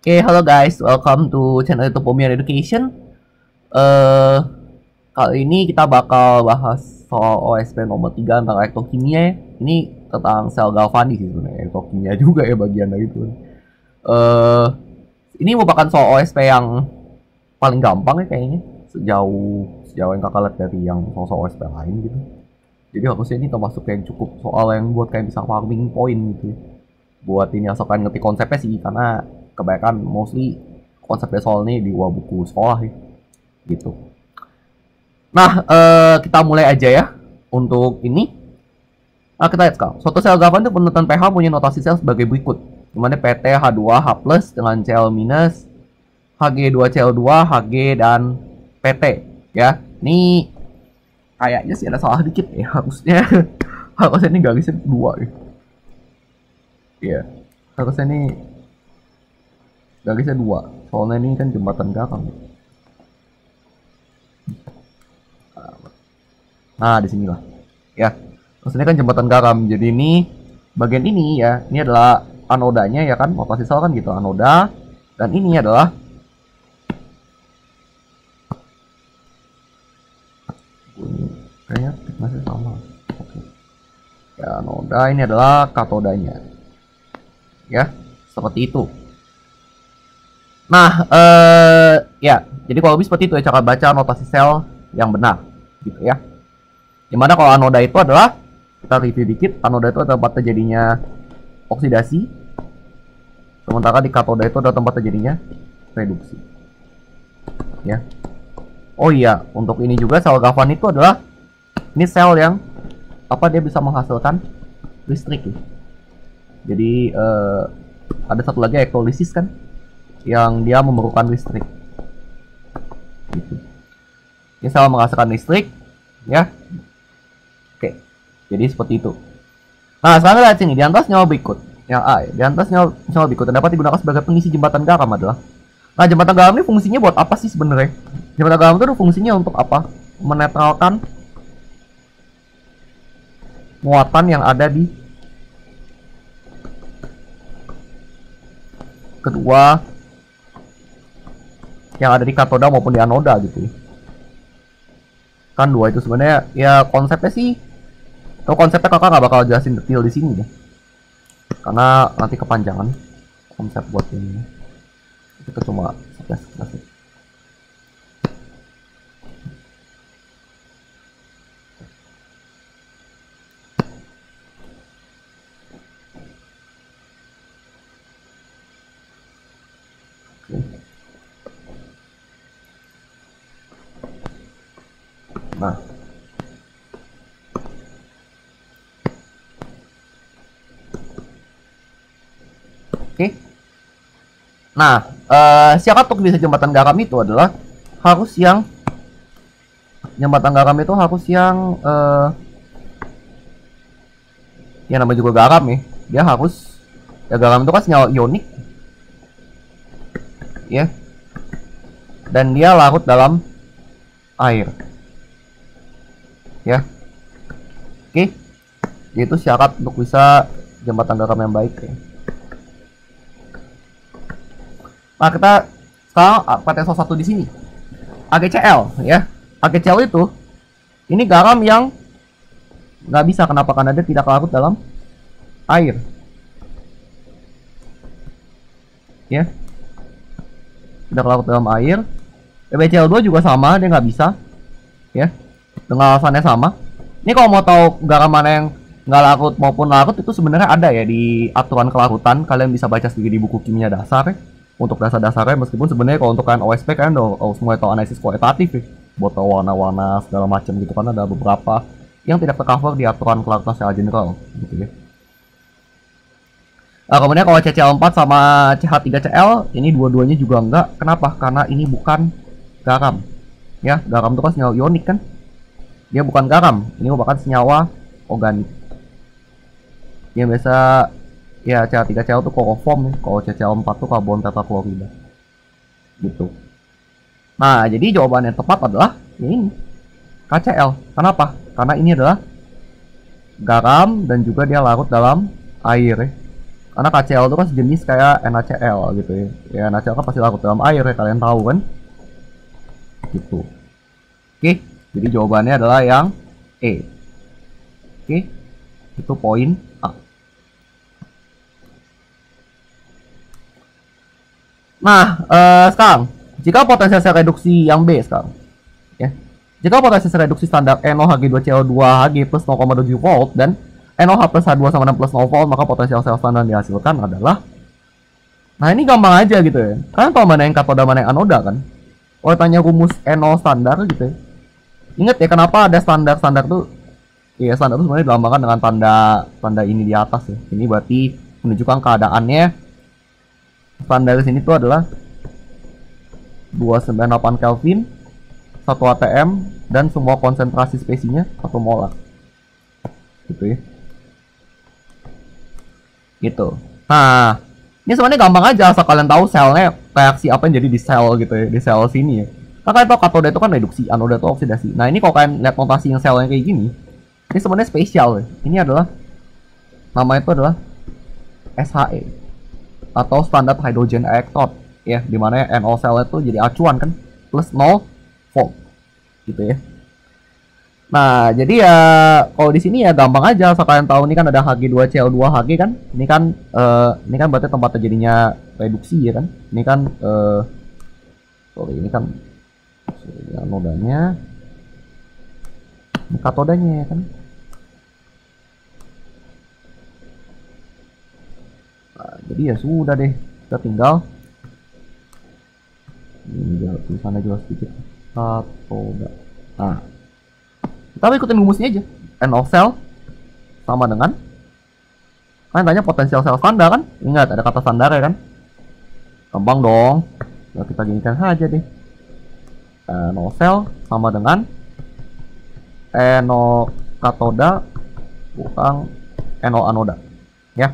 Oke, halo guys, welcome to channel YouTube Pomian Education. Eh, Kali ini kita bakal bahas soal OSP nomor 3 tentang elektrokimia ya. Ini tentang sel galvanis sih sebenarnya, elektrokimia juga ya bagian dari itu. Eh, ini merupakan soal OSP yang paling gampang ya kayaknya sejauh yang kakak lihat dari yang soal OSP lain gitu. Jadi harusnya ini termasuk yang cukup soal yang buat kayak bisa farming point gitu ya. Buat ini asalkan ngerti konsepnya sih, karena kebanyakan mostly konsepnya soal ini di luar buku sekolah ya gitu. Nah, kita mulai aja ya untuk ini. Nah, kita lihat sekarang suatu sel galvan itu penentuan pH punya notasi sel sebagai berikut, dimana PT H2H plus dengan Cl minus, Hg2Cl2 Hg dan PT ya. Ini kayaknya sih ada salah dikit ya, harusnya ini garisnya 2 ya. Iya, harusnya ini garisnya 2. Soalnya ini kan jembatan garam. Nah, disinilah. Ya, terus ini kan jembatan garam. Jadi ini bagian ini ya, ini adalah anodanya ya kan, notasi sel kan gitu, anoda. Dan ini adalah kayaknya masih sama. Oke. Ya, anoda ini adalah katodanya. Ya, seperti itu. Nah, ya, jadi kalau lebih seperti itu ya cara baca notasi sel yang benar, gitu ya. Dimana kalau anoda itu adalah, kita review dikit, anoda itu adalah tempat terjadinya oksidasi, sementara di katoda itu adalah tempat terjadinya reduksi. Ya. Oh iya, untuk ini juga sel galvan itu adalah ini sel yang dia bisa menghasilkan listrik ya. Jadi ada satu lagi elektrolisis kan, yang dia memerlukan listrik. Gitu. Ini sel menghasilkan listrik, ya. Oke, jadi seperti itu. Nah, sekarang lihat sini, di atas nyawa berikut, yang A, ya. Di atas nyawa berikut yang dapat digunakan sebagai pengisi jembatan garam adalah. Nah, jembatan garam ini fungsinya buat apa sih sebenarnya? Jembatan garam itu fungsinya untuk apa? Menetralkan muatan yang ada di kedua yang ada di katoda maupun di anoda gitu. Kan dua itu sebenarnya ya konsepnya sih. Kalau konsepnya kakak nggak bakal jelasin detail di sini ya, karena nanti kepanjangan konsep buat ini. Kita cuma sekilas. Nah, oke. Nah, syarat untuk bisa jembatan garam itu adalah harus yang jembatan garam itu harus yang ya namanya juga garam ya. Dia harus ya, garam itu kan senyawa ionik ya. Dan dia larut dalam air. Ya. Oke. Itu syarat untuk bisa jembatan garam yang baik ya. Nah, kita sekarang pakai salah satu di sini. AgCl ya. AgCl itu ini garam yang nggak bisa, kenapa? Karena dia tidak larut dalam air. Ya. Tidak larut dalam air. BCl2 juga sama, dia nggak bisa. Ya. Dengan alasannya sama. Ini kalau mau tahu garam mana yang nggak larut maupun larut itu sebenarnya ada ya di aturan kelarutan. Kalian bisa baca sendiri di buku kimia dasar ya. Untuk dasar-dasarnya, meskipun sebenarnya kalau untuk kalian OSP kalian udah semua tahu analisis kualitatif ya. Buat tahu warna-warna segala macam gitu, karena ada beberapa yang tidak tercover di aturan kelarutan secara general gitu ya. Nah, kemudian kalau CCl4 sama CH3Cl ini dua-duanya juga enggak. Kenapa? Karena ini bukan garam. Ya, garam itu kan senyawa ionik kan. Dia bukan garam, ini merupakan senyawa organik. Yang biasa ya CH3Cl itu kloroform ya. Kalau CCl4 itu karbon tetraklorida. Gitu. Nah, jadi jawaban yang tepat adalah ini. KCl. Kenapa? Karena ini adalah garam dan juga dia larut dalam air ya. Karena KCl itu kan sejenis kayak NaCl gitu ya. Ya NaCl kan pasti larut dalam air ya, kalian tahu kan? Gitu. Oke, jadi jawabannya adalah yang E. Oke, itu poin A. Nah, sekarang jika potensial sel reduksi yang B sekarang, ya. Jika potensial sel reduksi standar NOH2CO2 Hg plus 0,7 volt dan NOH plus H2 sama 6 plus 0 volt, maka potensial sel standar yang dihasilkan adalah, nah ini gampang aja gitu ya. Kalian tahu mana yang katoda mana yang anoda kan? Kalau tanya rumus NO standar gitu ya. Ingat ya kenapa ada standar-standar tuh? Ya standar itu sebenarnya dilambangkan dengan tanda ini di atas ya. Ini berarti menunjukkan keadaannya. Standar di sini tuh adalah 298 Kelvin, 1 atm, dan semua konsentrasi spesinya 1 molar. Gitu ya. Gitu. Nah, ini sebenarnya gampang aja asal kalian tahu selnya reaksi apa yang jadi di sel gitu ya, di sel sini ya. Nah, kalian tahu katoda itu kan reduksi, anoda itu oksidasi. Nah, ini kalau kalian lihat notasi yang selnya kayak gini, ini sebenarnya spesial ya. Ini adalah nama itu adalah SHE atau standar hydrogen electrode ya, dimana NO cell itu jadi acuan kan plus 0 volt gitu ya. Nah, jadi ya kalau di sini ya gampang aja asal kalian tahu ini kan ada Hg2CO2 Hg kan. Ini kan berarti tempat terjadinya reduksi ya kan. Ini kan ini kan anodanya. Ini katodanya ya kan. Nah, jadi ya sudah deh, kita tinggal ini tulisannya jelas sedikit katoda. Nah, kita ikutin rumusnya aja. NO cell sama dengan, kan tanya potensial sel standar kan? Ingat ada kata standar ya kan? Gampang dong. Nah, kita ginikan saja deh. NO cell sama dengan NO katoda kurang NO anoda. Ya.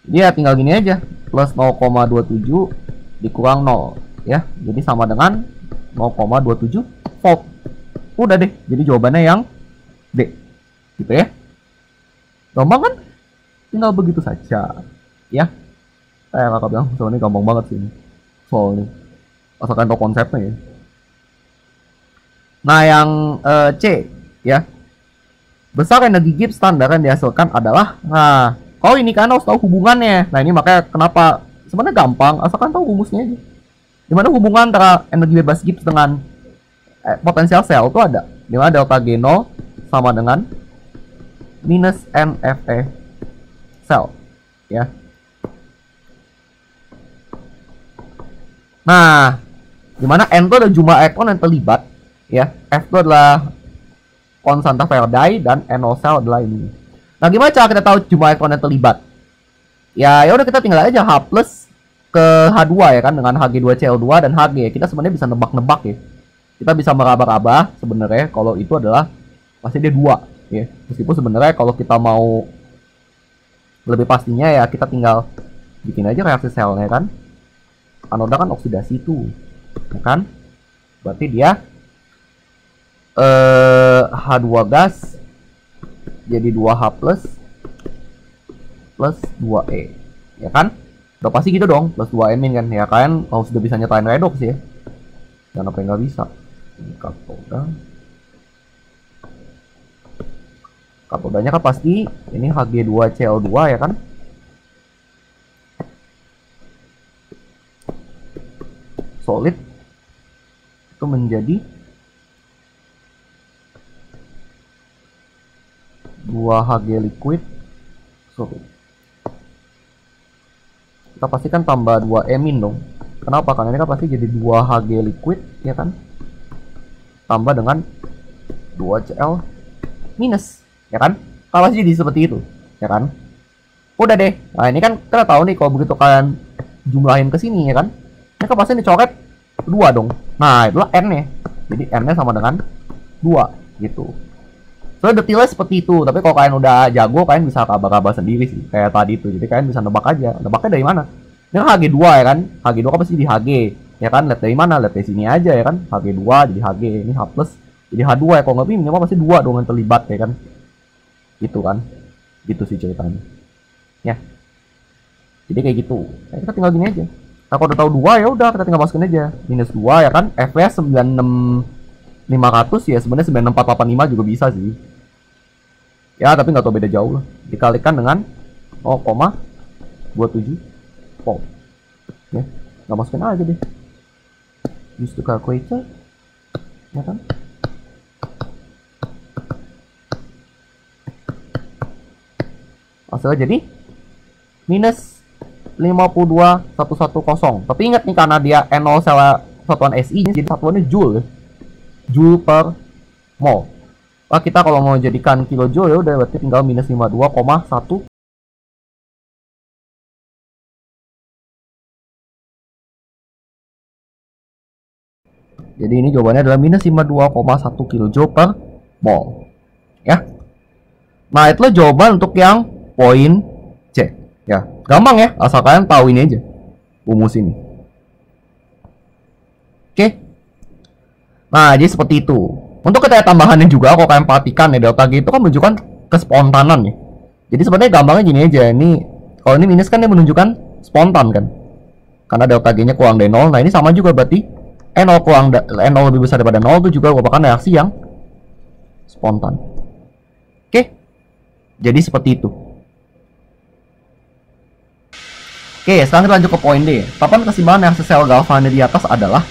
Dia tinggal gini aja, plus 0,27 dikurang 0 ya. Jadi sama dengan 0,27 volt. Udah deh, jadi jawabannya yang D. Gitu ya. Gampang kan? Tinggal begitu saja. Ya. Kayak kakak bilang, soalnya gampang banget sih ini. Soalnya. Asalkan tahu konsepnya ya. Nah, yang C ya. Besar energi Gibbs standar yang dihasilkan adalah, nah, kalau ini kan harus tahu hubungannya. Nah, ini makanya kenapa sebenarnya gampang, asalkan tahu rumusnya aja. Dimana hubungan antara energi bebas Gibbs dengan potensial sel itu ada, dimana delta G0 sama dengan minus NFE sel ya. Nah, dimana N itu adalah jumlah elektron yang terlibat ya, F itu adalah konstanta Faraday, dan NO cell adalah ini. Nah, gimana cara kita tahu jumlah elektron yang terlibat? Ya udah kita tinggal aja H plus ke H2 ya kan, dengan Hg2CO2 dan Hg. Kita sebenarnya bisa nebak-nebak ya. Kita bisa meraba-raba sebenarnya kalau itu adalah pasti dia 2 ya. Meskipun sebenarnya kalau kita mau lebih pastinya ya kita tinggal bikin aja reaksi selnya kan. Anoda kan oksidasi itu, ya kan? Berarti dia H2 gas jadi 2H plus 2E ya kan? Udah pasti gitu dong, plus 2 min kan ya. Kalian kalau sudah bisa nyatain redox ya, dan apa yang nggak bisa. Ini katodanya kan pasti ini Hg2CO2 ya kan. Solid itu menjadi 2Hg liquid solid. Kita pastikan tambah 2 min dong. Kenapa? Karena ini kan pasti jadi 2Hg liquid ya kan, tambah dengan 2Cl minus ya kan. Kalau jadi seperti itu ya kan. Udah deh. Nah, ini kan kita tahu nih kalau begitu kalian jumlahin ke sini ya kan, ini kan pasti dicoret 2 dong. Nah, itulah N nya. Jadi N nya sama dengan 2 gitu. So detailnya seperti itu. Tapi kalau kalian udah jago, kalian bisa kabar-kabar sendiri sih kayak tadi itu. Jadi kalian bisa nebak aja. Nebaknya dari mana? Ini kan Hg2 ya kan. Hg2 kan pasti di Hg ya kan. Lihat dari mana? Lihat dari sini aja ya kan. Hg2 jadi Hg. Ini H plus jadi H2 ya. Kalau nggak minimal pasti 2 dong yang terlibat ya kan. Gitu kan. Gitu sih ceritanya ya. Jadi kayak gitu. Nah, kita tinggal gini aja. Nah, kalau udah tahu 2 ya udah kita tinggal masukin aja. Minus 2 ya kan. FPS 96500 ya sebenarnya 96485 juga bisa sih. Ya, tapi nggak tahu beda jauh lah. Dikalikan dengan 0,27 volt. Ya, nggak masukin aja deh. Use the calculator. Ya kan? Hasilnya jadi minus 52110. Tapi ingat nih karena dia N0 satuan SI jadi satuannya joule. Joule per mol. Nah, kita kalau mau jadikan kilojoule ya udah berarti tinggal minus 52,1. Jadi ini jawabannya adalah minus 52,1 kilojoule per mol. Ya. Nah, itulah jawaban untuk yang poin C. Ya, gampang ya, asal kalian tahu ini aja. Rumus ini. Oke. Nah, jadi seperti itu. Untuk kita tambahannya juga, kalau kalian perhatikan ya, delta G itu kan menunjukkan kespontanan ya. Jadi sebenarnya gampangnya gini aja. Ini kalau ini minus kan dia menunjukkan spontan kan. Karena delta G-nya kurang dari 0. Nah, ini sama juga berarti N0 kurang N0 lebih besar daripada 0 itu juga merupakan reaksi yang spontan. Oke. Jadi seperti itu. Oke, sekarang kita lanjut ke poin D. Tatapan keseimbangan reaksi sel galvanis di atas adalah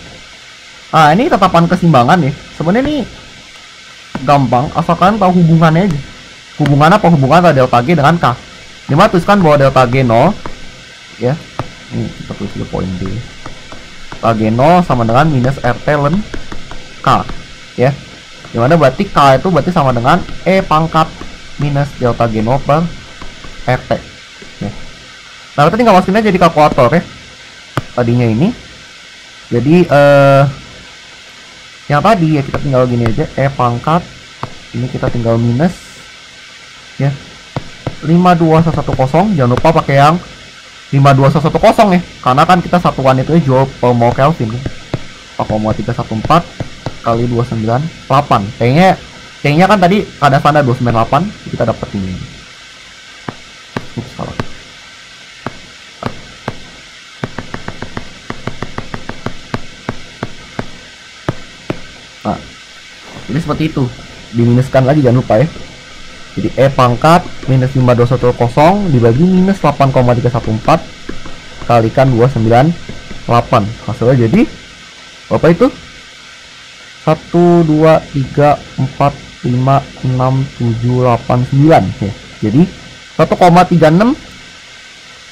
ini tatapan keseimbangan ya. Sebenarnya ini gampang, asalkan tahu hubungannya aja. Hubungan apa? Hubungan antara delta G dengan K. Dimana tuliskan bahwa delta G 0 ya. Ini kita tulis di poin D. Delta G 0 sama dengan minus RT ln K ya. Dimana berarti K itu berarti sama dengan E pangkat minus delta G 0 per RT ya. Nah, kita tinggal masukin aja di kalkulator ya. Tadinya ini. Jadi yang tadi ya kita tinggal gini aja, E pangkat ini kita tinggal minus ya 52110. Jangan lupa pakai yang 52110 ya, karena kan kita satuan itu joule per mol Kelvin ya. 4,314 kali 298. T-nya kan tadi ada standar 298, kita dapat ini. Salah. Nah, jadi seperti itu. Diminuskan lagi jangan lupa ya. Jadi E pangkat minus 52110 dibagi minus 8,314 kalikan 298. Hasilnya jadi apa itu? 1, 2, 3, 4, 5, 6, 7, 8, 9 ya. Jadi 1,36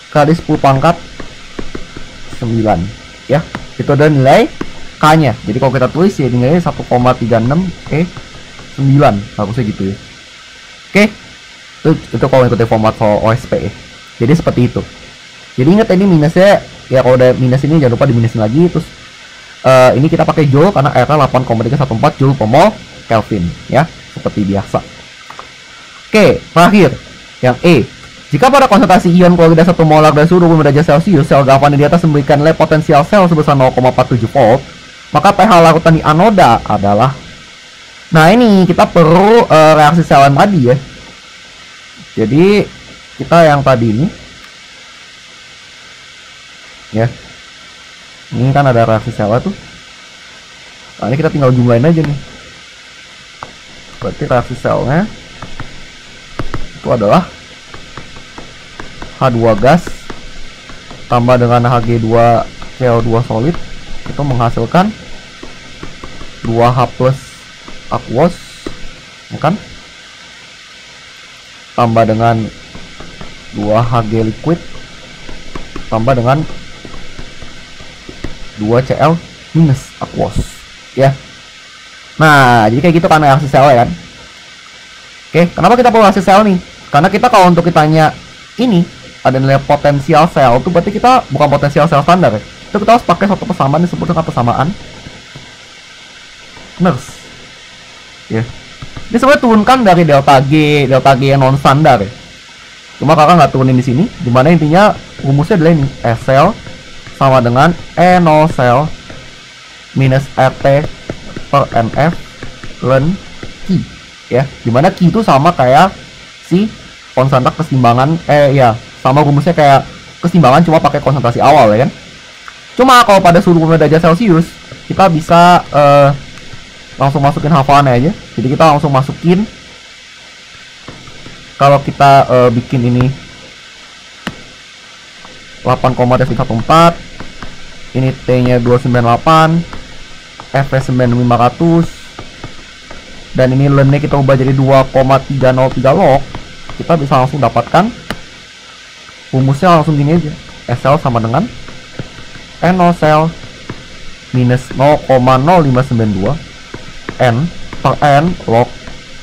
kali 10 pangkat 9 ya. Itu adalah nilai K-nya. Jadi kalau kita tulis ya nilainya 1,36 E9 harusnya gitu ya. Oke. Itu kalau ngikutin format OSP ya. Jadi seperti itu. Jadi ingat ini minusnya ya, kalau udah minus ini jangan lupa diminusin lagi. Terus ini kita pakai joule karena R-nya 8,314 joule per mol Kelvin ya, seperti biasa. Oke, terakhir yang E. Jika pada konsentrasi ion klorida 1 molar dan suhu 20 derajat Celcius, sel galvanis di atas memberikan nilai potensial sel sebesar 0,47 volt, maka pH larutan di anoda adalah. Nah, ini kita perlu reaksi sel yang tadi ya. Jadi kita yang tadi ini ya. Ini kan ada reaksi sel tuh. Nah, ini kita tinggal jumlahin aja nih. Berarti reaksi selnya itu adalah H2 gas tambah dengan Hg2 CO2 solid, itu menghasilkan 2H plus aqueous ya kan, tambah dengan 2Hg liquid tambah dengan 2Cl minus aqueous ya. Nah, jadi kayak gitu kan reaksi sel ya kan. Oke, kenapa kita perlu reaksi sel nih? Karena kita kalau untuk kitanya ini ada nilai potensial sel itu berarti kita bukan potensial sel standar ya. Itu kita harus pakai satu persamaan disebut dengan persamaan Nernst ya. Ini sebenarnya turunkan dari delta G yang non standar ya. Cuma kakak nggak turunin di sini. Dimana intinya rumusnya adalah ini, S sel sama dengan E0 sel minus RT per NF ln Q ya. Dimana Q itu sama kayak si konsentrat keseimbangan ya, sama rumusnya kayak keseimbangan cuma pakai konsentrasi awal ya kan. Cuma kalau pada suhu 25 derajat Celcius kita bisa langsung masukin hafalannya aja. Jadi kita langsung masukin, kalau kita bikin ini 8,14, ini T-nya 298, FS 96500, dan ini LEN-nya kita ubah jadi 2,303 log. Kita bisa langsung dapatkan rumusnya langsung gini aja. SL sama dengan N0 cell minus 0,0592 N per N log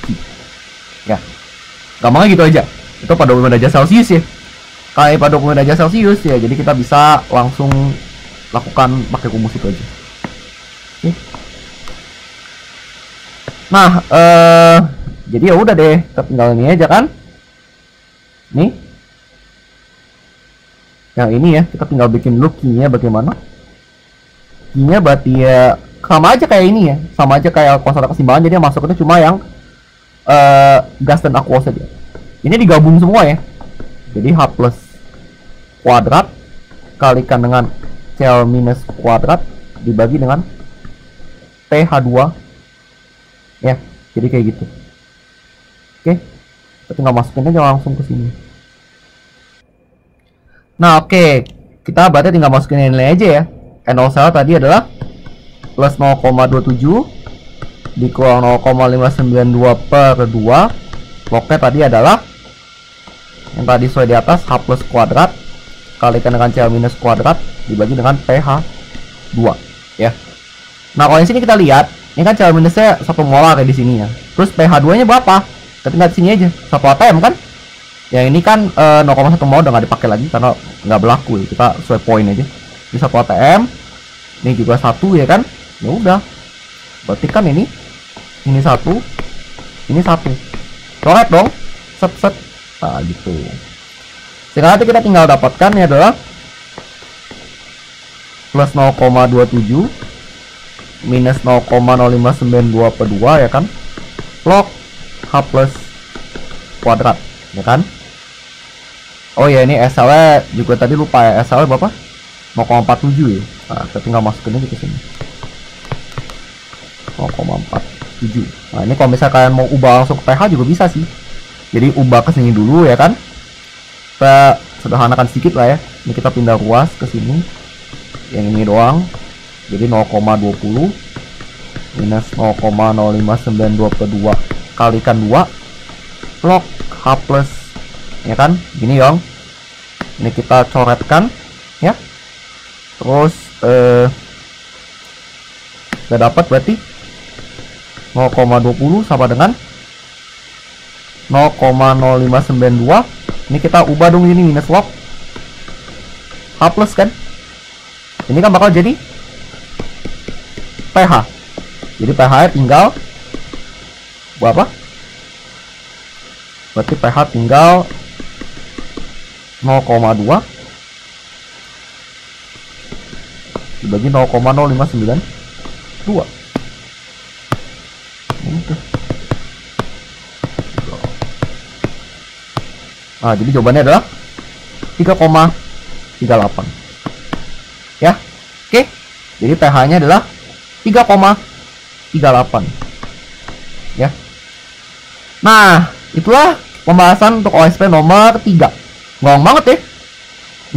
Q. Ya, gampangnya gitu aja. Itu pada 25 derajat Celcius ya. Kayak pada 25 derajat Celcius ya. Jadi kita bisa langsung lakukan pakai rumus itu aja. Oke. Nah, jadi ya udah deh, kita tinggal ini aja kan. Nih. Yang ini ya, kita tinggal bikin dulu key-nya bagaimana. Key-nya berarti ya sama aja kayak ini ya, sama aja kayak konstanta keseimbangan, jadi yang masuk itu cuma yang gas dan aqueous saja. Ini digabung semua ya. Jadi H plus kuadrat kalikan dengan Cl minus kuadrat dibagi dengan pH2 ya. Jadi kayak gitu. Oke. Kita tinggal masukin aja langsung ke sini. Nah, oke. Kita berarti tinggal masukin nilai aja ya. N0 cell tadi adalah plus 0,27 dikurang 0,592 per 2. Lognya tadi adalah yang tadi sesuai di atas, H plus kuadrat kalikan dengan Cl minus kuadrat dibagi dengan pH 2 ya. Nah, kalau di sini kita lihat, ini kan Cl minusnya 1 molar kayak di sini ya. Terus pH 2 nya berapa? Kita tinggal di sini aja, 1 atm kan. Yang ini kan 0,1 molar udah nggak dipakai lagi karena nggak berlaku ya. Kita sesuai poin aja. Ini 1 atm, ini juga 1 ya kan. Ya udah, berarti kan ini 1, ini 1. Coret dong, set. Nah gitu. Sekarang nanti kita tinggal dapatkan ini adalah plus 0,27 minus 0,0592 per 2 ya kan, log H plus kuadrat ya kan. Oh ya, ini SL nya juga tadi lupa ya, SL nya berapa? 0,47 ya. Nah, kita tinggal masukin aja ke sini 0,47. Nah, ini kalau misalnya kalian mau ubah langsung ke pH juga bisa sih. Jadi ubah ke sini dulu ya kan. Kita sederhanakan sedikit lah ya. Ini kita pindah ruas ke sini. Yang ini doang. Jadi 0,20 minus 0,0592 per 2 kalikan 2 log H plus ya kan. Gini dong. Ini kita coretkan ya. Terus kita dapat berarti 0,20 sama dengan 0,0592. Ini kita ubah dong, ini minus log H plus kan. Ini kan bakal jadi pH. Jadi pH nya tinggal berapa? Berarti pH tinggal 0,2 dibagi 0,0592. Nah, jadi jawabannya adalah 3,38 ya. Oke, jadi pH nya adalah 3,38 ya. Nah, itulah pembahasan untuk OSP nomor 3. Ngomong banget ya.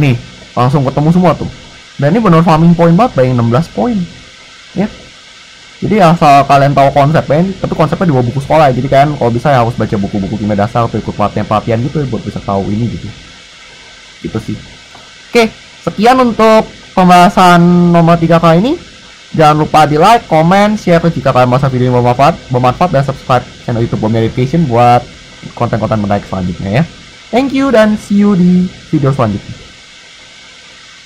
Nih, langsung ketemu semua tuh. Dan ini bener farming point banget, bayangin 16 poin ya. Jadi asal kalian tahu konsepnya, tapi konsepnya di bawah buku sekolah ya. Jadi kalian kalau bisa ya harus baca buku-buku kimia dasar atau ikut pelatihan gitu ya, buat bisa tahu ini gitu. Gitu sih. Oke, sekian untuk pembahasan nomor 3 kali ini. Jangan lupa di like, comment, share jika kalian merasa video ini bermanfaat, dan subscribe channel YouTube Bomia Education buat konten-konten menarik selanjutnya ya. Thank you dan see you di video selanjutnya.